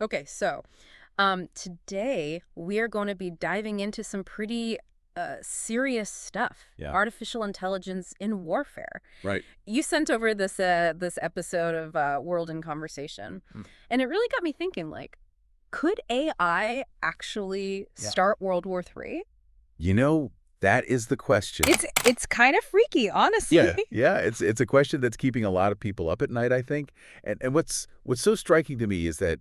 Okay, so today we are going to be diving into some pretty serious stuff. Yeah. Artificial intelligence in warfare. Right. You sent over this episode of World in Conversation, Mm. and it really got me thinking, like, could AI actually Yeah. start World War III? You know, that is the question. It's kind of freaky, honestly. Yeah. It's a question that's keeping a lot of people up at night, I think. And what's so striking to me is that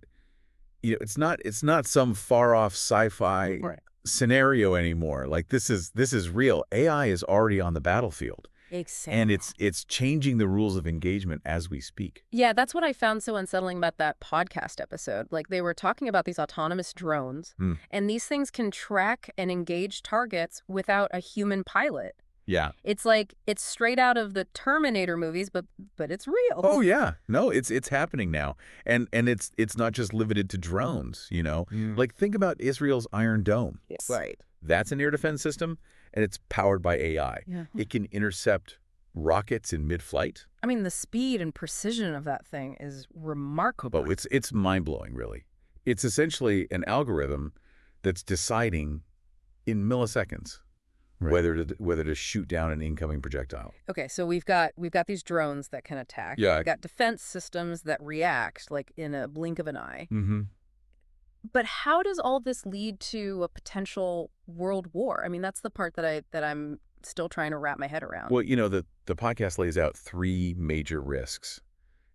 it's not some far off sci-fi Right. scenario anymore. Like this is real. AI is already on the battlefield. Exactly. And it's changing the rules of engagement as we speak. Yeah, that's what I found so unsettling about that podcast episode. Like, they were talking about these autonomous drones, Hmm. and these things can track and engage targets without a human pilot. Yeah. It's like it's straight out of the Terminator movies, but it's real. Oh yeah. No, it's happening now. And it's not just limited to drones, Like think about Israel's Iron Dome. Yes. Right. That's an air defense system, and it's powered by AI. Yeah. It can intercept rockets in mid-flight. I mean, the speed and precision of that thing is remarkable. But it's mind-blowing, really. It's essentially an algorithm that's deciding in milliseconds whether to shoot down an incoming projectile. Okay, so we've got these drones that can attack. Yeah. We've got defense systems that react like in a blink of an eye. Mm-hmm. But how does all this lead to a potential world war? I mean, that's the part that I'm still trying to wrap my head around. Well, the podcast lays out 3 major risks,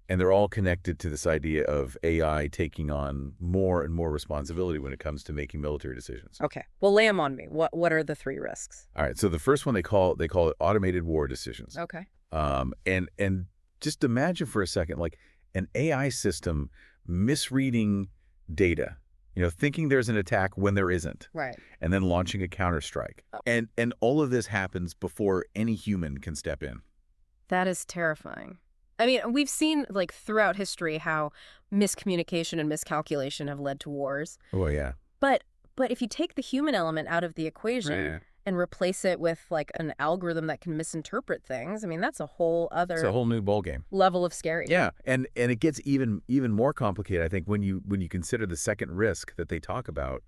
and they're all connected to this idea of AI taking on more and more responsibility when it comes to making military decisions. Okay. Well, lay them on me. What are the 3 risks? All right. So the first one they call it automated war decisions. Okay. And just imagine for a second, like an AI system misreading data, thinking there's an attack when there isn't. Right. And then launching a counterstrike. Oh. And all of this happens before any human can step in. That is terrifying. I mean, we've seen, like, throughout history how miscommunication and miscalculation have led to wars. Oh, yeah. But if you take the human element out of the equation and replace it with, like, an algorithm that can misinterpret things, I mean, that's a whole other It's a whole new ballgame. level of scary. Yeah, and it gets even more complicated, I think, when you consider the second risk that they talk about,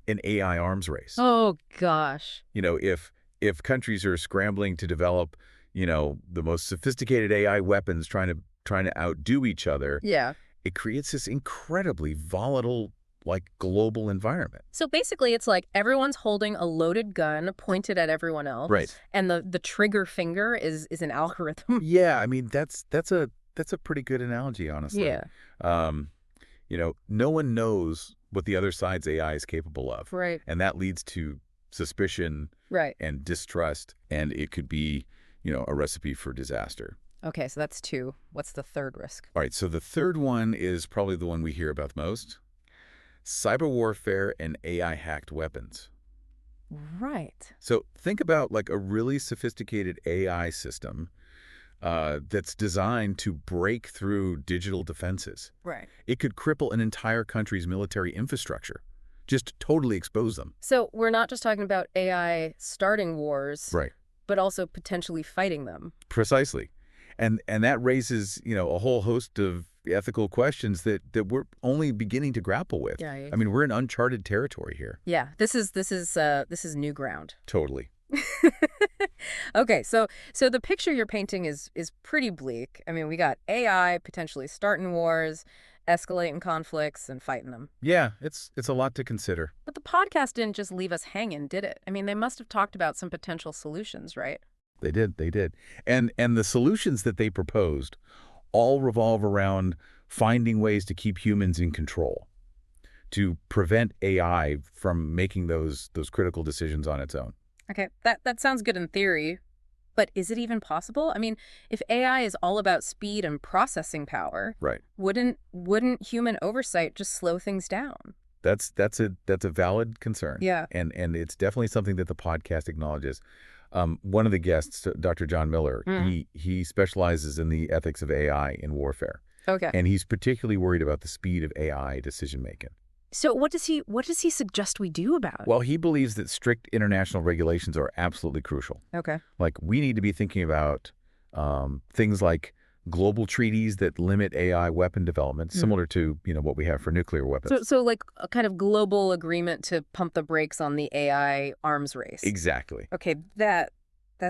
an AI arms race. Oh, gosh. If countries are scrambling to develop, the most sophisticated AI weapons trying to outdo each other, Yeah. it creates this incredibly volatile, like, global environment. So basically, it's like everyone's holding a loaded gun pointed at everyone else. Right. And the trigger finger is an algorithm. Yeah, I mean, that's a pretty good analogy, honestly. Yeah. No one knows what the other side's AI is capable of. Right. And that leads to suspicion Right. and distrust, and it could be, a recipe for disaster. Okay, so that's 2. What's the third risk? All right, so the third one is probably the one we hear about the most. Cyber warfare and AI-hacked weapons. Right. So think about, like, a really sophisticated AI system that's designed to break through digital defenses. Right. It could cripple an entire country's military infrastructure, just totally expose them. So we're not just talking about AI starting wars, Right. but also potentially fighting them. Precisely. And that raises, a whole host of ethical questions that we're only beginning to grapple with. Yeah. I mean, we're in uncharted territory here. Yeah. This is new ground. Totally. Okay, so the picture you're painting is pretty bleak. I mean, we got AI potentially starting wars, escalating conflicts, and fighting them. Yeah, it's a lot to consider. But the podcast didn't just leave us hanging, did it? I mean, they must have talked about some potential solutions, right? They did. And the solutions that they proposed all revolve around finding ways to keep humans in control, to prevent AI from making those critical decisions on its own. Okay, that sounds good in theory, but is it even possible? I mean, if AI is all about speed and processing power, Right. wouldn't human oversight just slow things down? That's a valid concern. Yeah. And it's definitely something that the podcast acknowledges. One of the guests, Dr. John Miller, he specializes in the ethics of AI in warfare. Okay. And he's particularly worried about the speed of AI decision making. So what does he suggest we do about it? Well, he believes that strict international regulations are absolutely crucial. Okay. Like, we need to be thinking about things like global treaties that limit AI weapon development, similar to, what we have for nuclear weapons. So like a kind of global agreement to pump the brakes on the AI arms race. Exactly. Okay, that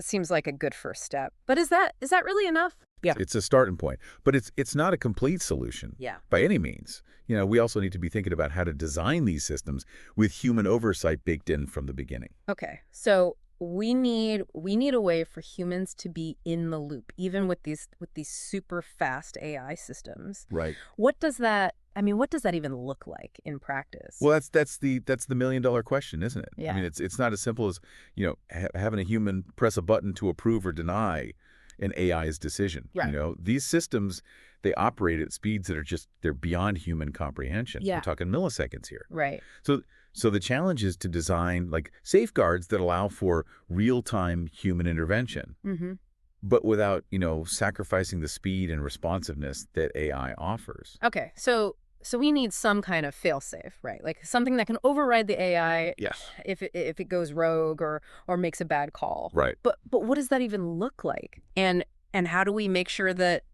seems like a good first step. But is that really enough? Yeah. It's a starting point, but it's not a complete solution Yeah. by any means. We also need to be thinking about how to design these systems with human oversight baked in from the beginning. Okay. So we need a way for humans to be in the loop, even with these super fast AI systems. Right. What does that even look like in practice? Well, that's the million-dollar question, isn't it? I Yeah. mean, it's not as simple as, having a human press a button to approve or deny an AI's decision. Right. These systems, they operate at speeds that they're beyond human comprehension. Yeah. We're talking milliseconds here. Right. So the challenge is to design like safeguards that allow for real-time human intervention, Mm-hmm. but without, sacrificing the speed and responsiveness that AI offers. Okay. So we need some kind of fail-safe, right? Like something that can override the AI Yes. if it goes rogue or makes a bad call. Right. But what does that even look like? And how do we make sure that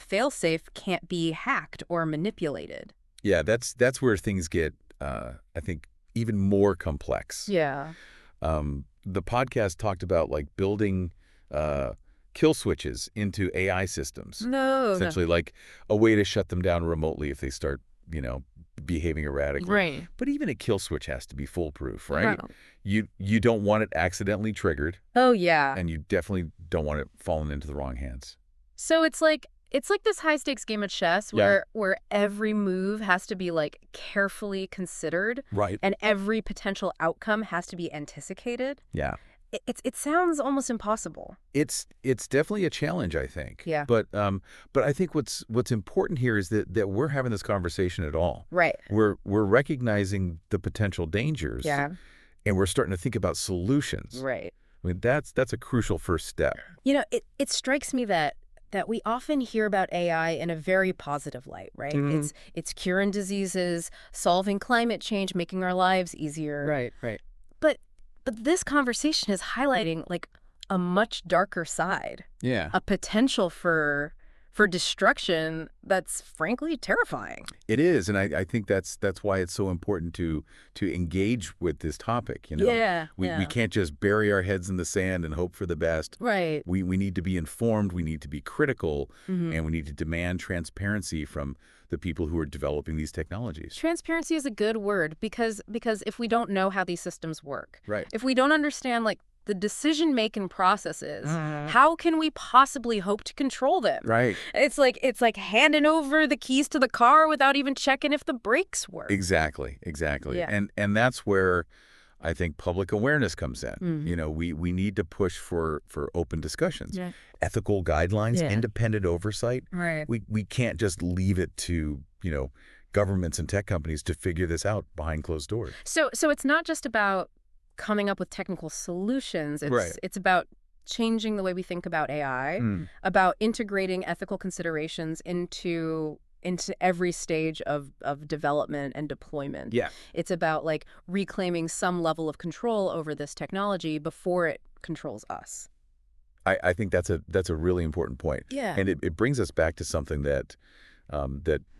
fail-safe can't be hacked or manipulated? Yeah, that's where things get, I think, even more complex. Yeah. The podcast talked about like building kill switches into AI systems, No. essentially like a way to shut them down remotely if they start, behaving erratically. Right. But even a kill switch has to be foolproof, right? Right. You don't want it accidentally triggered, Oh, yeah. and you definitely don't want it falling into the wrong hands. So it's like this high stakes game of chess where every move has to be like carefully considered Right. and every potential outcome has to be anticipated. Yeah. It sounds almost impossible. It's definitely a challenge, I think. Yeah. But I think what's important here is that we're having this conversation at all. Right. We're recognizing the potential dangers. Yeah. And we're starting to think about solutions. Right. I mean, that's a crucial first step. It strikes me that we often hear about AI in a very positive light, right? Mhm. It's curing diseases, solving climate change, making our lives easier. Right. But this conversation is highlighting like a much darker side, Yeah. a potential for destruction that's frankly terrifying. It is, and I think that's why it's so important to engage with this topic. Yeah. We can't just bury our heads in the sand and hope for the best. Right. We need to be informed, we need to be critical, Mhm. and we need to demand transparency from the people who are developing these technologies. Transparency is a good word because if we don't know how these systems work, Right. if we don't understand like the decision-making processes, Mhm. how can we possibly hope to control them? Right. It's like handing over the keys to the car without even checking if the brakes work. Exactly. Yeah. And that's where I think public awareness comes in. Mhm. We need to push for open discussions, Yeah. ethical guidelines, Yeah. independent oversight. Right. We can't just leave it to, governments and tech companies to figure this out behind closed doors. So it's not just about coming up with technical solutions. Right. It's about changing the way we think about AI, about integrating ethical considerations into every stage of development and deployment. Yeah. It's about like reclaiming some level of control over this technology before it controls us. I think that's a really important point. Yeah. And it brings us back to something that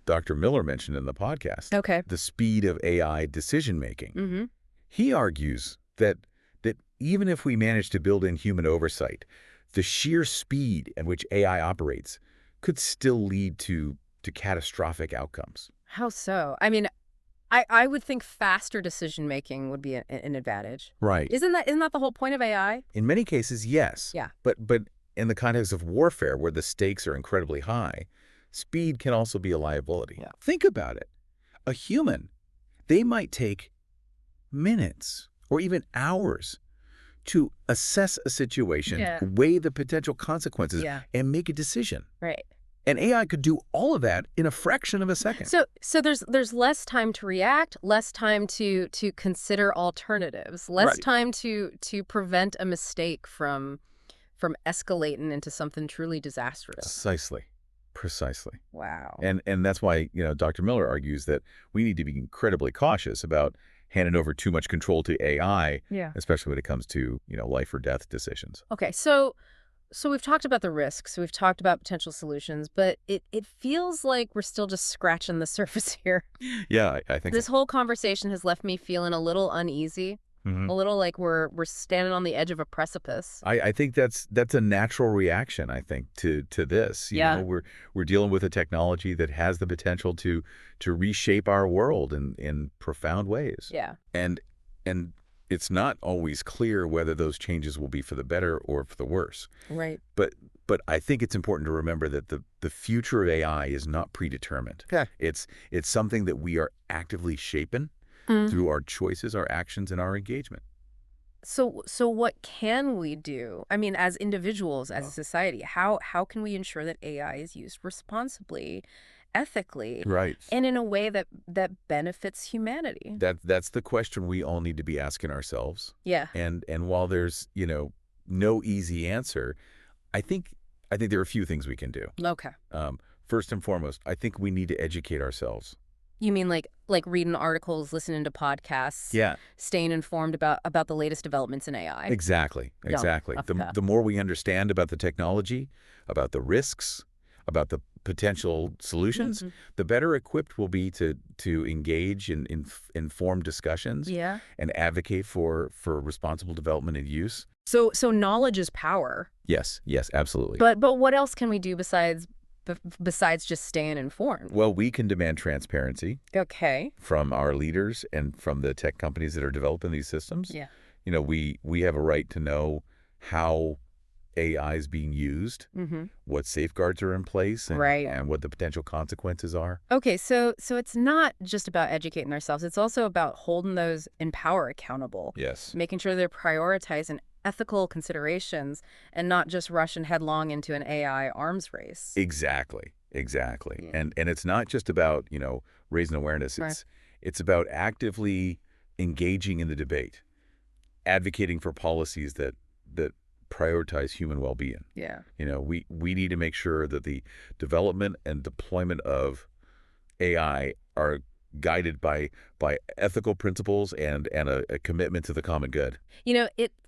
Dr. Miller mentioned in the podcast. Okay. The speed of AI decision making. Mm-hmm. He argues that even if we manage to build in human oversight, the sheer speed at which AI operates could still lead to catastrophic outcomes. How so? I mean, I would think faster decision making would be an advantage. Right. Isn't that the whole point of AI? In many cases, yes. Yeah. But in the context of warfare, where the stakes are incredibly high, speed can also be a liability. Yeah. Think about it. A human, they might take minutes or even hours to assess a situation, Yeah. weigh the potential consequences, Yeah. and make a decision. Right. And AI could do all of that in a fraction of a second. So there's less time to react, less time to consider alternatives, less Right. time to prevent a mistake from escalating into something truly disastrous. Precisely. Wow. And that's why, Dr. Miller argues that we need to be incredibly cautious about handing over too much control to AI, Yeah. especially when it comes to, life or death decisions. Okay, so So we've talked about the risks, we've talked about potential solutions, but it feels like we're still just scratching the surface here. Yeah, I think so. This whole conversation has left me feeling a little uneasy, Hmm. a little like we're standing on the edge of a precipice. I think that's a natural reaction, I think, to this. You know, Yeah. we're dealing with a technology that has the potential to reshape our world in profound ways. Yeah. And and it's not always clear whether those changes will be for the better or for the worse. Right. But I think it's important to remember that the future of AI is not predetermined. Okay. It's something that we are actively shaping Mm. through our choices, our actions, and our engagement. So what can we do? I mean, as individuals, as a Oh. society, how can we ensure that AI is used responsibly, ethically, Right. and in a way that benefits humanity? That's the question we all need to be asking ourselves. Yeah. And while there's, no easy answer, I think there are a few things we can do. Okay. First and foremost, I think we need to educate ourselves. You mean like reading articles, listening to podcasts, Yeah, staying informed about the latest developments in AI? exactly. Yeah. Exactly. Okay. The more we understand about the technology, about the risks, about the potential solutions, Mhm. the better equipped we'll be to engage in informed discussions Yeah. and advocate for responsible development and use. So knowledge is power. Yes, yes, absolutely. But what else can we do besides just staying informed? Well, we can demand transparency Okay. from our leaders and from the tech companies that are developing these systems. Yeah. We have a right to know how AI is being used, Mhm. what safeguards are in place, Right. and what the potential consequences are. Okay, so it's not just about educating ourselves. It's also about holding those in power accountable, Yes. making sure they're prioritizing ethical considerations and not just rushing headlong into an AI arms race. Exactly. Exactly. Yeah. And it's not just about, raising awareness. Right. It's about actively engaging in the debate, advocating for policies that prioritize human well-being. Yeah. We need to make sure that the development and deployment of AI are guided by ethical principles and a commitment to the common good.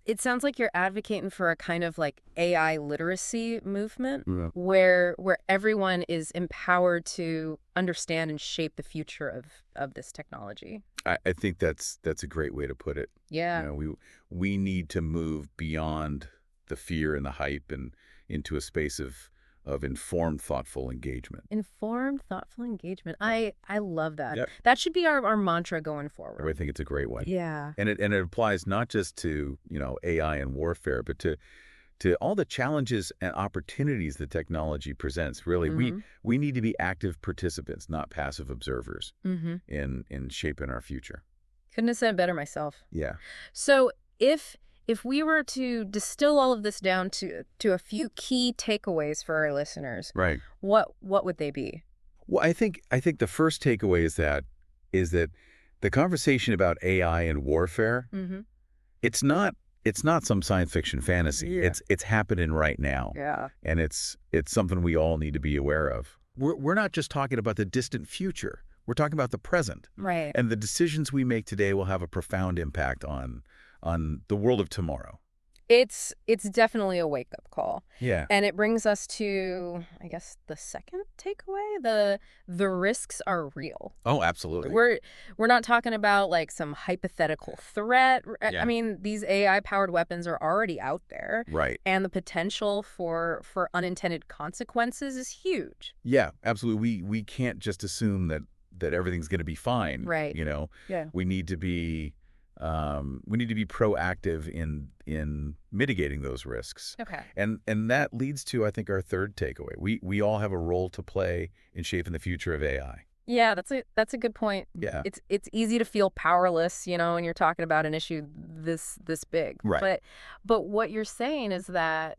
It sounds like you're advocating for a kind of like AI literacy movement Yeah. where everyone is empowered to understand and shape the future of this technology. I think that's a great way to put it. Yeah. We need to move beyond the fear and the hype and into a space of informed, thoughtful engagement. Informed, thoughtful engagement. I love that. Yep. That should be our mantra going I forward. think it's a great one. Yeah. And it applies not just to, AI and warfare, but to all the challenges and opportunities that technology presents. Really, Mm-hmm. we need to be active participants, not passive observers Mm-hmm. in shaping our future. Couldn't have said it better myself. Yeah. So if we were to distill all of this down to a few key takeaways for our listeners, Right. what would they be? Well, I think the first takeaway is that the conversation about AI and warfare, Mm-hmm. it's not some science fiction fantasy. Yeah. It's happening right now. Yeah. And it's something we all need to be aware of. We're not just talking about the distant future. We're talking about the present. Right. And the decisions we make today will have a profound impact on the world of tomorrow. It's definitely a wake-up call. Yeah. And it brings us to, I guess, the second takeaway. The risks are real. Oh, absolutely. We're not talking about like some hypothetical threat. I Yeah. mean, these AI-powered weapons are already out there, Right. and the potential for unintended consequences is huge. Yeah, absolutely. We can't just assume that everything's going to be fine. Right. Yeah. We need to be proactive in mitigating those risks. Okay. And that leads to, I think, our third takeaway. We all have a role to play in shaping the future of AI. Yeah, that's a good point. Yeah. It's easy to feel powerless, when you're talking about an issue this big. Right. But what you're saying is that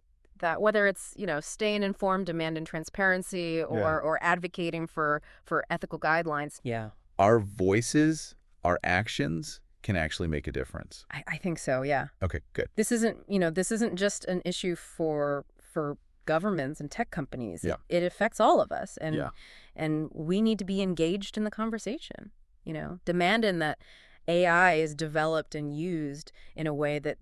whether it's, staying informed, demanding transparency, or advocating for ethical guidelines. Yeah. Our voices, our actions can actually make a difference. I think so, yeah. Okay, good. This isn't just an issue for governments and tech companies. Yeah. It affects all of us, and Yeah. and we need to be engaged in the conversation. Demanding that AI is developed and used in a way that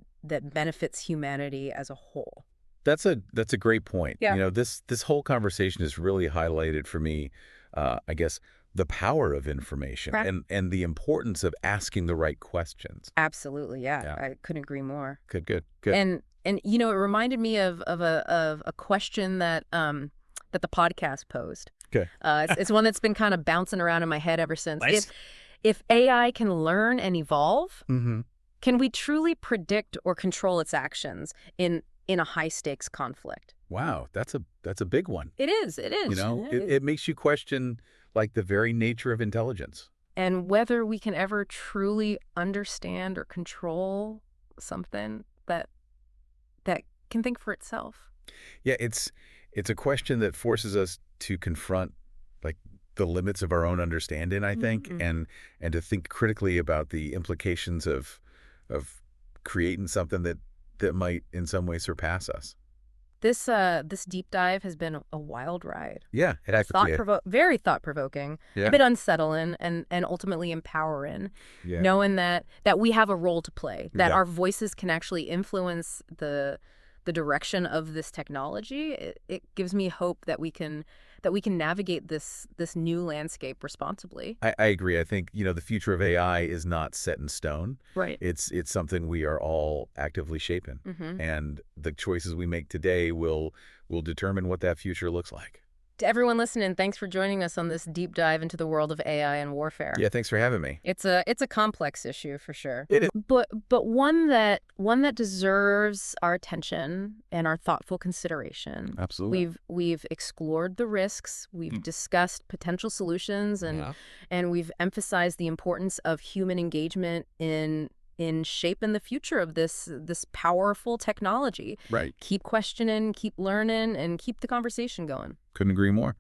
benefits humanity as a whole. That's a great point. Yeah. This whole conversation has really highlighted for me, I guess, the power of information Right. and the importance of asking the right questions. Absolutely. Yeah. Yeah. I couldn't agree more. Good. And it reminded me of a question that the podcast posed. Okay. It's one that's been kind of bouncing around in my head ever since. Nice. If AI can learn and evolve, Mm-hmm. can we truly predict or control its actions in a high stakes conflict? Wow, that's a big one. It is. It is. It makes you question like the very nature of intelligence. And whether we can ever truly understand or control something that can think for itself. Yeah, it's a question that forces us to confront like the limits of our own understanding, I think, Mm-mm. and to think critically about the implications of creating something that might in some way surpass us. This deep dive has been a wild ride. Yeah, it actually. Very thought-provoking, a Yeah. bit unsettling, and ultimately empowering, Yeah. knowing that we have a role to play, that Yeah. our voices can actually influence the direction of this technology. It gives me hope that we can navigate this new landscape responsibly. I agree. I think, the future of AI is not set in stone. Right. It's something we are all actively shaping. Mm-hmm. And the choices we make today will determine what that future looks like. To everyone listening, thanks for joining us on this deep dive into the world of AI and warfare. Yeah, thanks for having me. It's a complex issue for sure. It is. But one that deserves our attention and our thoughtful consideration. Absolutely. We've explored the risks, we've discussed potential solutions, Yeah. and we've emphasized the importance of human engagement in shaping the future of this powerful technology. Right. Keep questioning, keep learning, and keep the conversation going. Couldn't agree more.